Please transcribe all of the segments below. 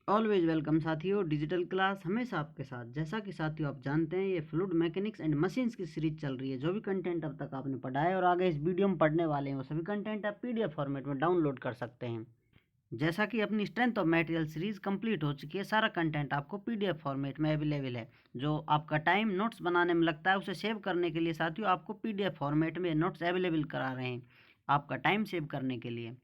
Always welcome साथियों, digital class हमेशा आपके साथ। जैसा कि साथियों आप जानते हैं, ये फ्लूइड मैकेनिक्स एंड मशीन्स की सीरीज चल रही है। जो भी कंटेंट अब तक आपने पढ़ा है और आगे इस वीडियो में पढ़ने वाले हैं, वो सभी कंटेंट आप पीडीएफ फॉर्मेट में डाउनलोड कर सकते हैं। जैसा कि अपनी strength of material series complete हो चुकी है, सारा कंटेंट आपको पीडीएफ फॉर्मेट में अवेलेबल है। जो आपका टाइम नोट्स बनाने में लगता है, उसे सेव करने के लिए साथियों आपको पीडीएफ फॉर्मेट में नोट्स अवेलेबल करा रहे हैं, आपका टाइम सेव करने के लिए।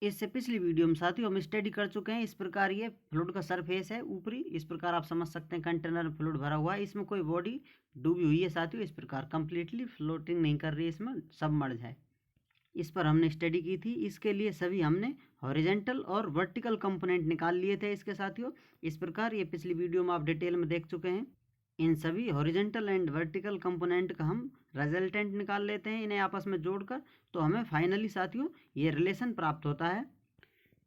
इससे पिछली वीडियो में साथियों हम स्टडी कर चुके हैं। इस प्रकार ये फ्लूइड का सरफेस है ऊपरी, इस प्रकार आप समझ सकते हैं कंटेनर में फ्लूइड भरा हुआ है, इसमें कोई बॉडी डूबी हुई है साथियों। इस प्रकार कंप्लीटली फ्लोटिंग नहीं कर रही है, इसमें सबमर्ज है। इस पर हमने स्टडी की थी। इसके लिए सभी हमने हॉरिजेंटल और वर्टिकल कंपोनेंट निकाल लिए थे इसके साथियों। इस प्रकार ये पिछली वीडियो में आप डिटेल में देख चुके हैं। इन सभी हॉरिजेंटल एंड वर्टिकल कंपोनेंट का हम रिजल्टेंट निकाल लेते हैं, इन्हें आपस में जोड़कर, तो हमें फाइनली साथियों ये रिलेशन प्राप्त होता है।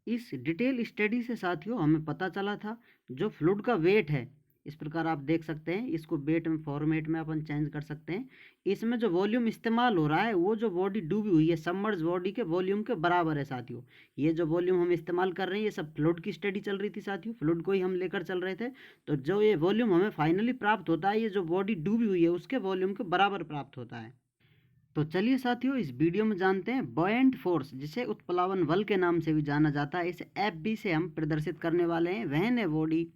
इस डिटेल स्टडी से साथियों हमें पता चला था जो फ्लूइड का वेट है, इस प्रकार आप देख सकते हैं, इसको वेट में फॉर्मेट में अपन चेंज कर सकते हैं। इसमें जो वॉल्यूम इस्तेमाल हो रहा है वो जो बॉडी डूबी हुई है सबमर्ज बॉडी के वॉल्यूम के बराबर है साथियों। ये जो वॉल्यूम हम इस्तेमाल कर रहे हैं, ये सब फ्लूइड की स्टडी चल रही थी साथियों, फ्लूइड को ही हम लेकर चल रहे थे। तो जो ये वॉल्यूम हमें फाइनली प्राप्त होता है, ये जो बॉडी डूबी हुई है उसके वॉल्यूम के बराबर प्राप्त होता है। तो चलिए साथियों इस वीडियो में जानते हैं बॉयंट फोर्स, जिसे उत्प्लावन बल के नाम से भी जाना जाता है, इसे एफ बी से हम प्रदर्शित करने वाले हैं। When a body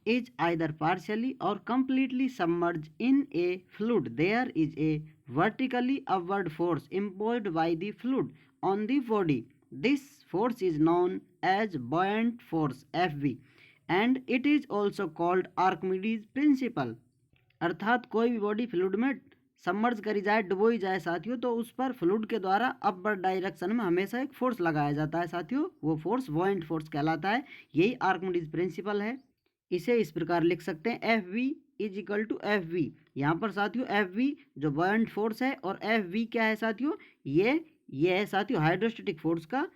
is either partially or completely submerged in a fluid, there is a vertically upward force imposed by the fluid on the body. This force is known as buoyant force Fb and it is also called Archimedes principle। अर्थात कोई भी body fluid में submerge करी जाए, डुबोई जाए साथियों, तो उस पर फ्लूइड के द्वारा अपवर्ड डायरेक्शन में हमेशा एक फोर्स लगाया जाता है साथियों। वो फोर्स बुओयंट फोर्स कहलाता है। यही आर्किमिडीज प्रिंसिपल है। इसे इस प्रकार लिख सकते हैं, F V is equal to F V. यहाँ पर साथियों एफ वी जो बुओयंट फोर्स है और एफ वी क्या है साथियों, ये है साथियों हाइड्रोस्टेटिक फोर्स का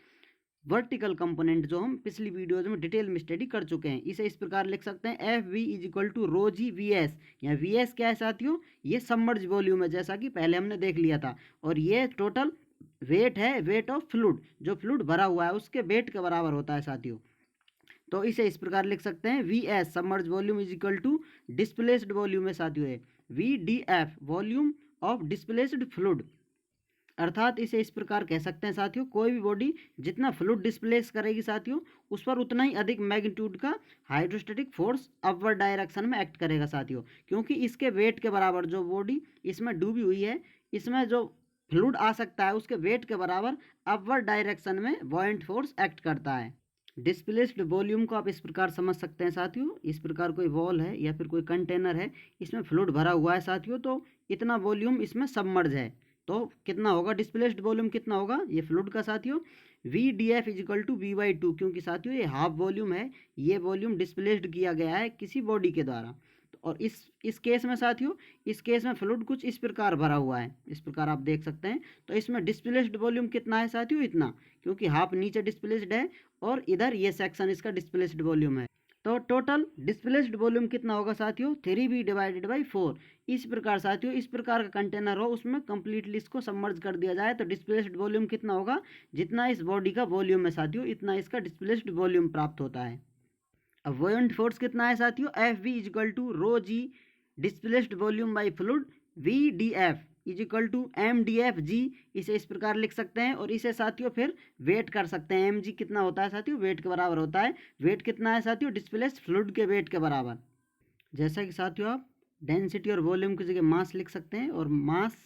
वर्टिकल कंपोनेंट, जो हम पिछली वीडियोज में डिटेल में स्टडी कर चुके हैं। इसे इस प्रकार लिख सकते हैं, F V is equal to rho g V S. यहाँ वी एस क्या है साथियों, ये सबमर्ज वॉल्यूम है, जैसा कि पहले हमने देख लिया था। और ये टोटल वेट है, वेट ऑफ फ्लूइड, जो फ्लूइड भरा हुआ है उसके वेट के बराबर होता है साथियों। तो इसे इस प्रकार लिख सकते हैं, V S submerge volume is equal to displaced volume है साथियों, है V D F volume of displaced fluid. अर्थात इसे इस प्रकार कह सकते हैं साथियों, कोई भी बॉडी जितना फ्लूइड डिस्प्लेस करेगी साथियों, उस पर उतना ही अधिक मैग्नीट्यूड का हाइड्रोस्टेटिक फोर्स अपवर्ड डायरेक्शन में एक्ट करेगा साथियों। क्योंकि इसके वेट के बराबर जो बॉडी इसमें डूबी हुई है, इसमें जो फ्लूइड आ सकता है उसके वेट के बराबर अपवर्ड डायरेक्शन में बुओयंट फोर्स एक्ट करता है। डिस्प्लेस्ड वॉल्यूम को आप इस प्रकार समझ सकते हैं साथियों, इस प्रकार कोई वॉल है या फिर कोई कंटेनर है, इसमें फ्लूइड भरा हुआ है साथियों, तो इतना वॉल्यूम इसमें सबमर्ज है। तो कितना होगा डिस्प्लेस्ड वॉल्यूम, कितना होगा ये फ्लूइड का साथियों, V D F is equal to V by two. क्योंकि साथियों ये हाफ वॉल्यूम है, ये वॉल्यूम डिस्प्लेस्ड किया गया है किसी बॉडी के द्वारा। और इस केस में साथियों, इस केस में फ्लूइड कुछ इस प्रकार भरा हुआ है, इस प्रकार आप देख सकते हैं। तो इसमें डिस्प्लेस्ड वॉल्यूम कितना है साथियों, इतना, क्योंकि हाफ नीचे डिस्प्लेस्ड है और इधर ये सेक्शन इसका डिस्प्लेस्ड वॉल्यूम है। तो टोटल डिस्प्लेस्ड वॉल्यूम कितना होगा साथियों, 3b डिवाइडेड बाई 4। इस प्रकार साथियों, इस प्रकार का कंटेनर हो, उसमें कंप्लीटली इसको सबमर्ज कर दिया जाए, तो डिस्प्लेस्ड वॉल्यूम कितना होगा, जितना इस बॉडी का वॉल्यूम है साथियों, इतना इसका डिस्प्लेस्ड वॉल्यूम प्राप्त होता है। अब बुओयंट फोर्स कितना है साथियों, F V is equal to rho g displaced volume by fluid, V D F is equal to M D F G. इसे इस प्रकार लिख सकते हैं और इसे साथियों फिर वेट कर सकते हैं, एम जी कितना होता है साथियों, वेट के बराबर होता है। वेट कितना है साथियों, डिस्प्लेस्ड फ्लूइड के वेट के बराबर। जैसा कि साथियों आप डेंसिटी और वॉल्यूम की जगह मास लिख सकते हैं, और मास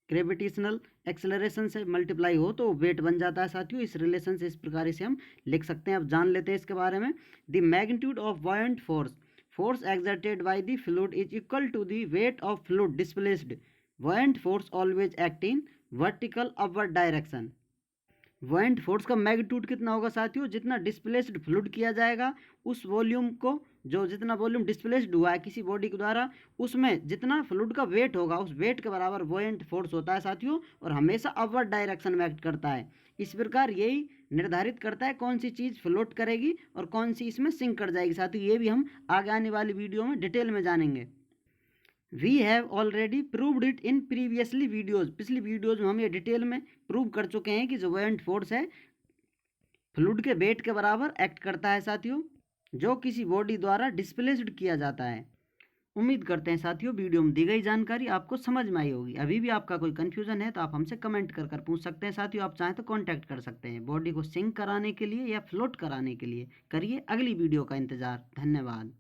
ग्रेविटेशनल एक्सेलरेशन से मल्टीप्लाई हो तो वेट बन जाता है साथियों। इस रिलेशन से इस प्रकार इसे हम लिख सकते हैं। अब जान लेते हैं इसके बारे में। The magnitude of buoyant force, force exerted by the fluid is equal to the weight of fluid displaced. Buoyant force always act in vertical upward direction. Buoyant force का मैग्नीट्यूड कितना होगा साथियों, जितना डिस्प्लेस्ड फ्लूइड किया जाएगा उस volume को, जो जितना वॉल्यूम डिस्प्लेस्ड हुआ है किसी बॉडी के द्वारा, उसमें जितना फ्लूइड का वेट होगा उस वेट के बराबर बुओयंट फोर्स होता है साथियों, और हमेशा अपवर्ड डायरेक्शन में एक्ट करता है। इस प्रकार यही निर्धारित करता है कौन सी चीज़ फ्लोट करेगी और कौन सी इसमें सिंक कर जाएगी साथियों। ये भी हम आगे आने वाली वीडियो में डिटेल में जानेंगे। We have already proved it in previously videos. पिछली वीडियोज़ में हम ये डिटेल में प्रूव कर चुके हैं कि जो बुओयंट फोर्स है फ्लूइड के वेट के बराबर एक्ट करता है साथियों। जो किसी बॉडी द्वारा डिस्प्लेस्ड किया जाता है। उम्मीद करते हैं साथियों वीडियो में दी गई जानकारी आपको समझ में आई होगी। अभी भी आपका कोई कंफ्यूजन है तो आप हमसे कमेंट कर पूछ सकते हैं। साथियों आप चाहें तो कांटेक्ट कर सकते हैं बॉडी को सिंक कराने के लिए या फ्लोट कराने के लिए। करिए अगली वीडियो का इंतज़ार। धन्यवाद।